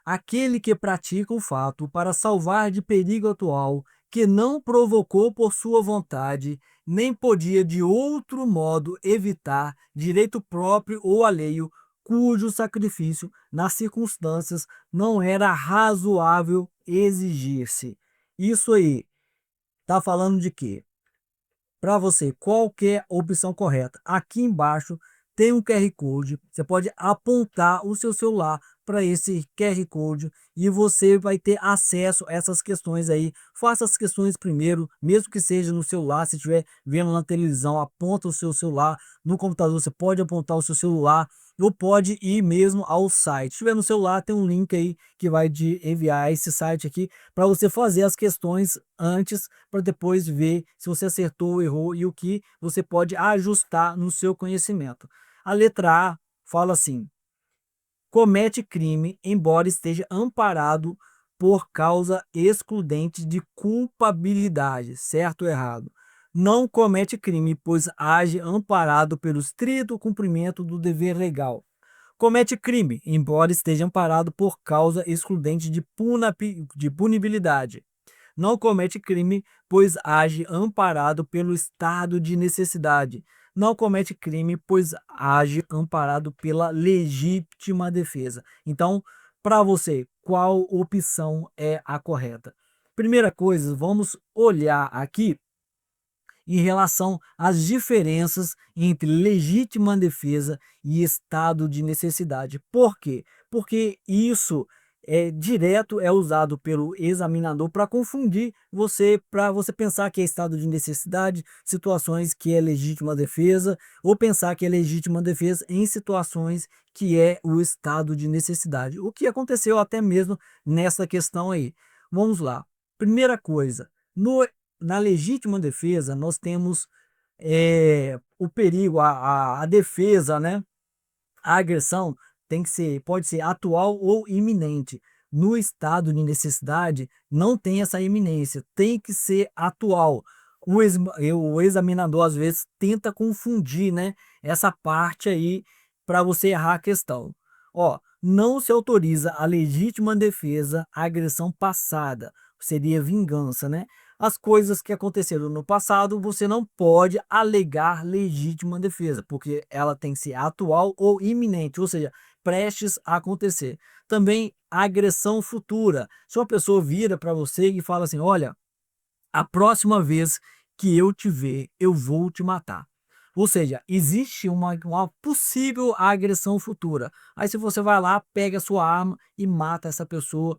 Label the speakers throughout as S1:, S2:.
S1: aquele que pratica o fato para salvar de perigo atual, que não provocou por sua vontade, nem podia de outro modo evitar direito próprio ou alheio, cujo sacrifício, nas circunstâncias, não era razoável exigir-se. Isso aí, tá falando de quê? Para você, qual que é a opção correta? Aqui embaixo tem um QR Code, você pode apontar o seu celular para esse QR Code e você vai ter acesso a essas questões aí. Faça as questões primeiro, mesmo que seja no celular, se estiver vendo na televisão, aponta o seu celular, no computador você pode apontar o seu celular ou pode ir mesmo ao site. Se estiver no celular, tem um link aí que vai te enviar esse site aqui para você fazer as questões antes, para depois ver se você acertou ou errou e o que você pode ajustar no seu conhecimento. A letra A fala assim: comete crime, embora esteja amparado por causa excludente de culpabilidade, certo ou errado? Não comete crime, pois age amparado pelo estrito cumprimento do dever legal. Comete crime, embora esteja amparado por causa excludente de punibilidade. Não comete crime, pois age amparado pelo estado de necessidade. Não comete crime, pois age amparado pela legítima defesa. Então, para você, qual opção é a correta? Primeira coisa, vamos olhar aqui em relação às diferenças entre legítima defesa e estado de necessidade. Por quê? Porque isso é usado pelo examinador para confundir você, para você pensar que é estado de necessidade, situações que é legítima defesa, ou pensar que é legítima defesa em situações que é o estado de necessidade. O que aconteceu até mesmo nessa questão aí. Vamos lá. Primeira coisa, na legítima defesa, nós temos o perigo, a defesa, né? A agressão tem que ser, pode ser atual ou iminente. No estado de necessidade, não tem essa iminência, tem que ser atual. O examinador, às vezes, tenta confundir, né, essa parte aí para você errar a questão. Ó, não se autoriza a legítima defesa à agressão passada, seria vingança, né? As coisas que aconteceram no passado, você não pode alegar legítima defesa, porque ela tem que ser atual ou iminente, ou seja, prestes a acontecer. Também agressão futura. Se uma pessoa vira para você e fala assim: olha, a próxima vez que eu te ver, eu vou te matar. Ou seja, existe uma possível agressão futura. Aí, se você vai lá, pega a sua arma e mata essa pessoa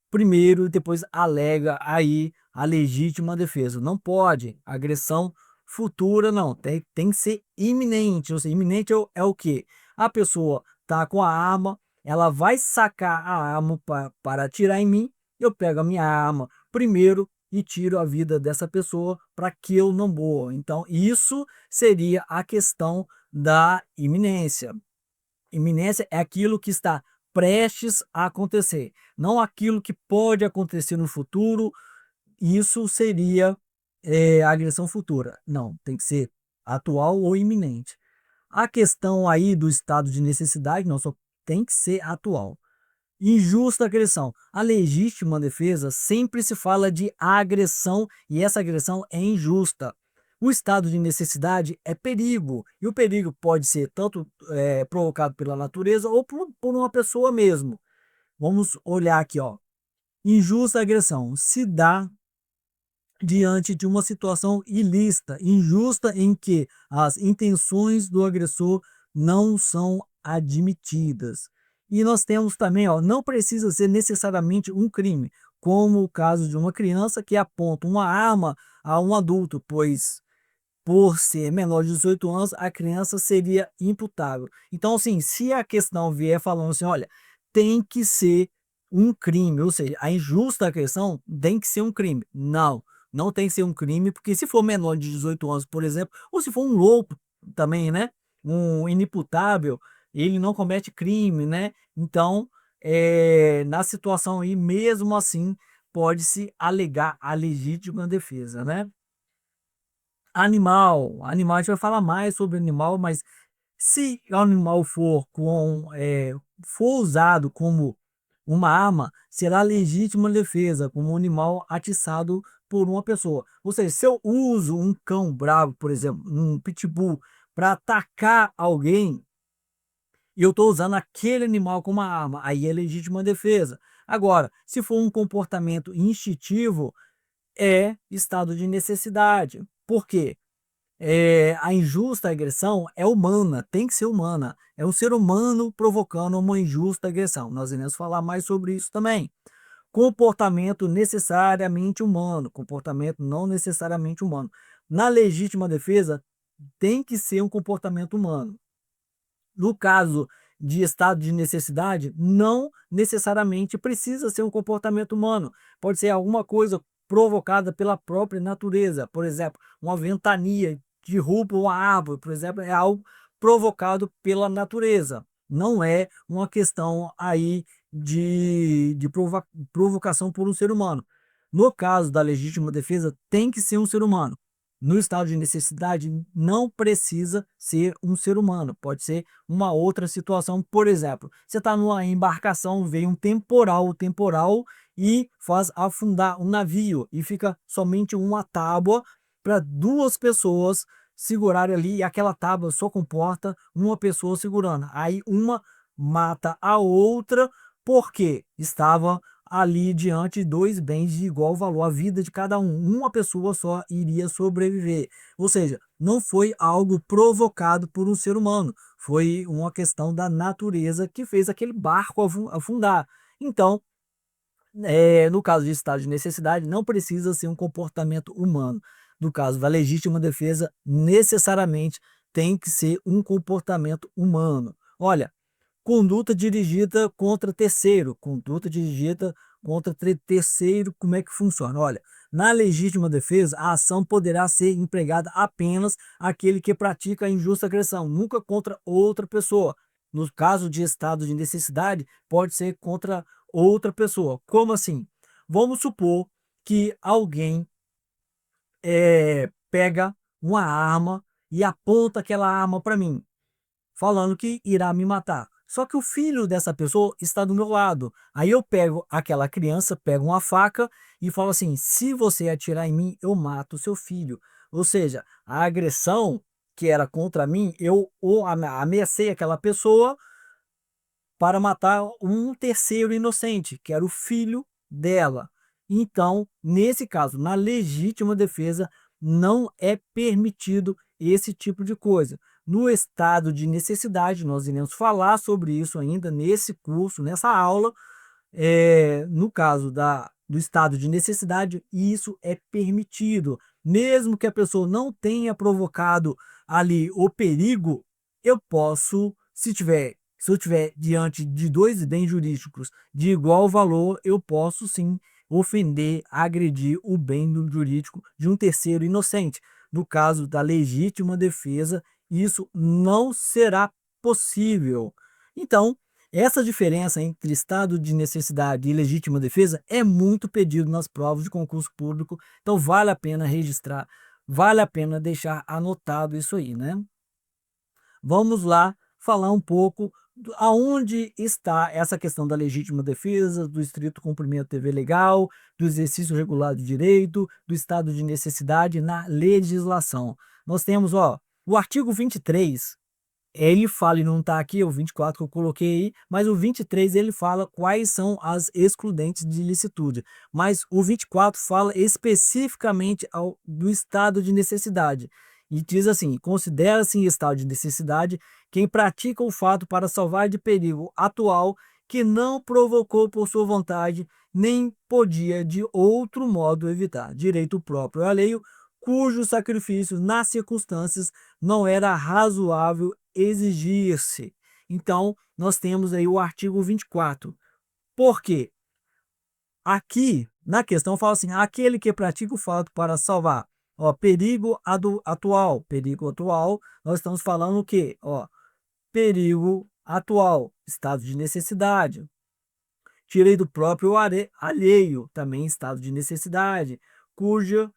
S1: primeiro e depois alega aí a legítima defesa. Não pode. Agressão futura não. Tem que ser iminente. Ou seja, iminente é o quê? A pessoa tá com a arma, ela vai sacar a arma para atirar em mim, eu pego a minha arma primeiro e tiro a vida dessa pessoa para que eu não morra. Então, isso seria a questão da iminência. Iminência é aquilo que está prestes a acontecer, não aquilo que pode acontecer no futuro. Isso seria agressão futura. Não, tem que ser atual ou iminente. A questão aí do estado de necessidade, não, só tem que ser atual. Injusta agressão. A legítima defesa sempre se fala de agressão e essa agressão é injusta. O estado de necessidade é perigo, e o perigo pode ser tanto provocado pela natureza ou por uma pessoa mesmo. Vamos olhar aqui, ó. Injusta agressão se dá diante de uma situação ilícita, injusta, em que as intenções do agressor não são admitidas. E nós temos também, ó, não precisa ser necessariamente um crime, como o caso de uma criança que aponta uma arma a um adulto, pois por ser menor de 18 anos, a criança seria imputável. Então, assim, se a questão vier falando assim, olha, tem que ser um crime, ou seja, a injusta agressão tem que ser um crime. Não, não tem que ser um crime, porque se for menor de 18 anos, por exemplo, ou se for um louco também, né? Um inimputável, ele não comete crime, né? Então, na situação aí, mesmo assim, pode-se alegar a legítima defesa, né? Animal, a gente vai falar mais sobre animal, mas se o animal for usado como uma arma será legítima defesa, como um animal atiçado por uma pessoa. Ou seja, se eu uso um cão bravo, por exemplo, um pitbull, para atacar alguém, e eu estou usando aquele animal como uma arma, aí é legítima defesa. Agora, se for um comportamento instintivo, é estado de necessidade. Por quê? A injusta agressão é humana, tem que ser humana. É um ser humano provocando uma injusta agressão. Nós iremos falar mais sobre isso também. Comportamento necessariamente humano, comportamento não necessariamente humano. Na legítima defesa, tem que ser um comportamento humano. No caso de estado de necessidade, não necessariamente precisa ser um comportamento humano. Pode ser alguma coisa provocada pela própria natureza. Por exemplo, uma ventania derruba uma árvore, por exemplo, é algo provocado pela natureza. Não é uma questão aí de provocação por um ser humano. No caso da legítima defesa, tem que ser um ser humano. No estado de necessidade, não precisa ser um ser humano, pode ser uma outra situação. Por exemplo, você está numa embarcação, veio um temporal, e faz afundar um navio e fica somente uma tábua para duas pessoas segurarem ali, e aquela tábua só comporta uma pessoa segurando. Aí uma mata a outra porque estava ali diante de dois bens de igual valor, a vida de cada um. Uma pessoa só iria sobreviver. Ou seja, não foi algo provocado por um ser humano, foi uma questão da natureza que fez aquele barco afundar. Então, no caso de estado de necessidade, não precisa ser um comportamento humano. No caso da legítima defesa, necessariamente tem que ser um comportamento humano. Olha, conduta dirigida contra terceiro. Conduta dirigida contra terceiro, como é que funciona? Olha, na legítima defesa, a ação poderá ser empregada apenas àquele que pratica a injusta agressão, nunca contra outra pessoa. No caso de estado de necessidade, pode ser contra outra pessoa. Como assim? Vamos supor que alguém pega uma arma e aponta aquela arma para mim, falando que irá me matar. Só que o filho dessa pessoa está do meu lado. Aí eu pego aquela criança, pego uma faca e falo assim: se você atirar em mim, eu mato o seu filho. Ou seja, a agressão que era contra mim, eu ameacei aquela pessoa para matar um terceiro inocente, que era o filho dela. Então, nesse caso, na legítima defesa, não é permitido esse tipo de coisa. No estado de necessidade, nós iremos falar sobre isso ainda nesse curso, nessa aula. No caso do estado de necessidade, isso é permitido. Mesmo que a pessoa não tenha provocado ali o perigo, eu posso, se eu tiver diante de dois bens jurídicos de igual valor, eu posso sim ofender, agredir o bem jurídico de um terceiro inocente. No caso da legítima defesa, isso não será possível. Então, essa diferença entre estado de necessidade e legítima defesa é muito pedido nas provas de concurso público, então vale a pena registrar, vale a pena deixar anotado isso aí, né? Vamos lá falar um pouco aonde está essa questão da legítima defesa, do estrito cumprimento do dever legal, do exercício regular do direito, do estado de necessidade na legislação. Nós temos, o artigo 23, ele fala, e não está aqui, o 24 que eu coloquei aí, mas o 23 ele fala quais são as excludentes de licitude. Mas o 24 fala especificamente do estado de necessidade. E diz assim: considera-se em estado de necessidade quem pratica o fato para salvar de perigo atual que não provocou por sua vontade, nem podia de outro modo evitar. Direito próprio alheio, cujo sacrifício nas circunstâncias não era razoável exigir-se. Então, nós temos aí o artigo 24. Por quê? Aqui, na questão, fala assim: aquele que pratica o fato para salvar. Perigo atual. Perigo atual, nós estamos falando o quê? Perigo atual, estado de necessidade. Direito próprio alheio, também estado de necessidade, cujo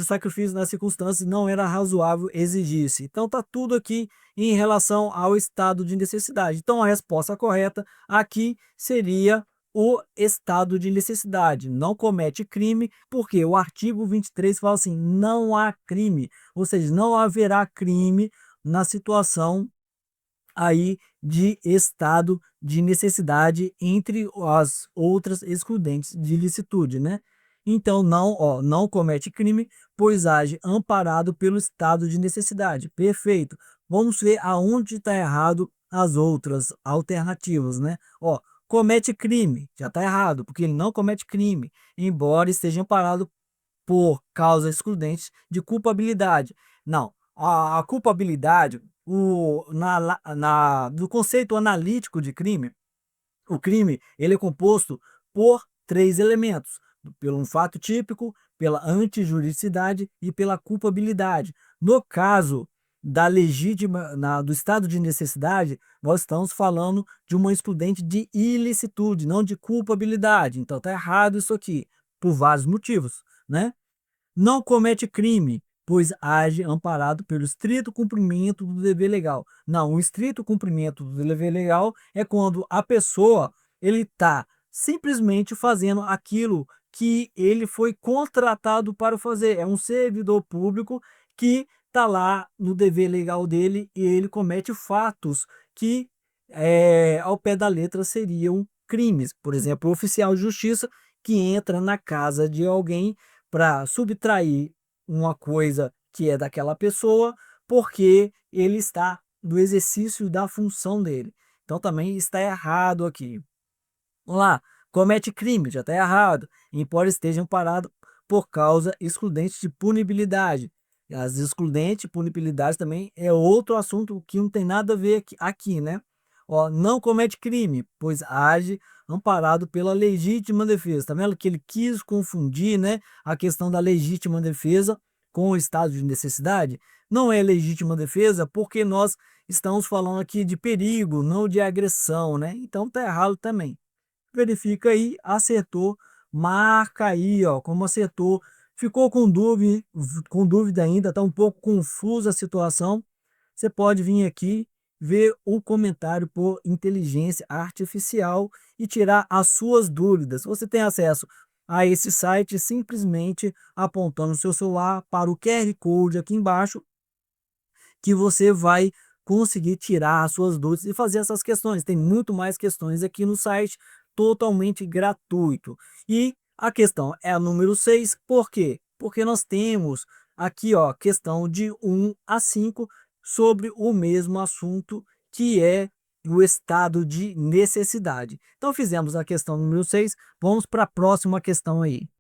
S1: sacrifício nas circunstâncias não era razoável exigir-se. Então está tudo aqui em relação ao estado de necessidade. Então a resposta correta aqui seria o estado de necessidade, não comete crime, porque o artigo 23 fala assim, não há crime, ou seja, não haverá crime na situação aí de estado de necessidade entre as outras excludentes de licitude, né? Então não comete crime, pois age amparado pelo estado de necessidade. Perfeito. Vamos ver aonde está errado as outras alternativas, né? Comete crime, já está errado, porque ele não comete crime, embora esteja amparado por causa excludente de culpabilidade. Não, a culpabilidade, do conceito analítico de crime, o crime ele é composto por três elementos: pelo um fato típico, pela antijuridicidade e pela culpabilidade. No caso do estado de necessidade, nós estamos falando de uma excludente de ilicitude, não de culpabilidade. Então está errado isso aqui, por vários motivos, né? Não comete crime, pois age amparado pelo estrito cumprimento do dever legal. Não, o estrito cumprimento do dever legal é quando a pessoa ele está simplesmente fazendo aquilo que ele foi contratado para fazer. É um servidor público que está lá no dever legal dele e ele comete fatos que, ao pé da letra, seriam crimes. Por exemplo, o oficial de justiça que entra na casa de alguém para subtrair uma coisa que é daquela pessoa, porque ele está no exercício da função dele. Então também está errado aqui. Vamos lá, comete crime, já está errado, embora estejam parados por causa excludente de punibilidade. As excludentes, punibilidade também é outro assunto que não tem nada a ver aqui, né? Não comete crime, pois age amparado pela legítima defesa. Tá vendo que ele quis confundir, né, a questão da legítima defesa com o estado de necessidade? Não é legítima defesa porque nós estamos falando aqui de perigo, não de agressão, né? Então tá errado também. Verifica aí, acertou, marca aí, como acertou. Ficou com dúvida ainda, está um pouco confusa a situação. Você pode vir aqui ver o comentário por inteligência artificial e tirar as suas dúvidas. Você tem acesso a esse site simplesmente apontando o seu celular para o QR Code aqui embaixo, que você vai conseguir tirar as suas dúvidas e fazer essas questões. Tem muito mais questões aqui no site, totalmente gratuito. E a questão é a número 6, por quê? Porque nós temos aqui, questão de 1 a 5 sobre o mesmo assunto, que é o estado de necessidade. Então fizemos a questão número 6, vamos para a próxima questão aí.